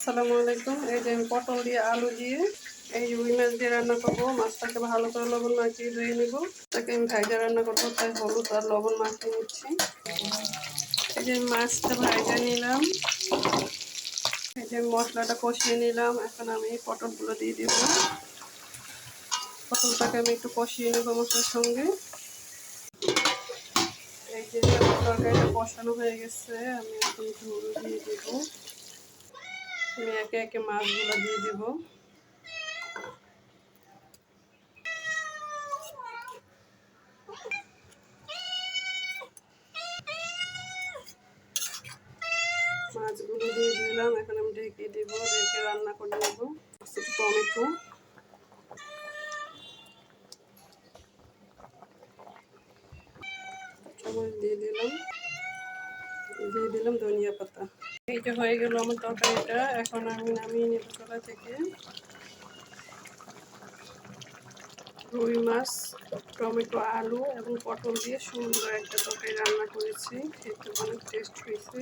আসসালামু আলাইকুম। এই যে আমি পটল দিয়ে আলু দিয়ে এই রুই মাছ দিয়ে রান্না করবো। মাছটাকে ভালো করে লবণ মাখিয়ে ধুয়ে নিব। তাকে আমি ভাইজা রান্না করবো, তাই হলুদ আর লবণ মাখিয়ে নিচ্ছি। এই যে মাছটা ভাইজা নিলাম, এই যে মশলাটা কষিয়ে নিলাম। এখন আমি পটলগুলো দিয়ে দিব। পটলটাকে আমি একটু কষিয়ে নেবো মশলার সঙ্গে। এই যে তরকারিটা কষানো হয়ে গেছে, আমি এখন ঝোল দিয়ে দিব। আমি একে একে মাছগুলো দিয়ে দিব। মাছগুলো দিয়ে দিলাম, এখন আমি ঢেকে দিব, ঢেকে রান্না করে নেব। টমেটো চামচ দিয়ে দিলাম ধনিয়া পাতা। এইটা হয়ে গেল আমার তরকারিটা। এখন আমি নামিয়ে নেব চুলা থেকে। রুই মাছ, টমেটো, আলু এবং পটল দিয়ে সুন্দর একটা তরকারি রান্না করেছি। খেতে অনেক টেস্ট হয়েছে।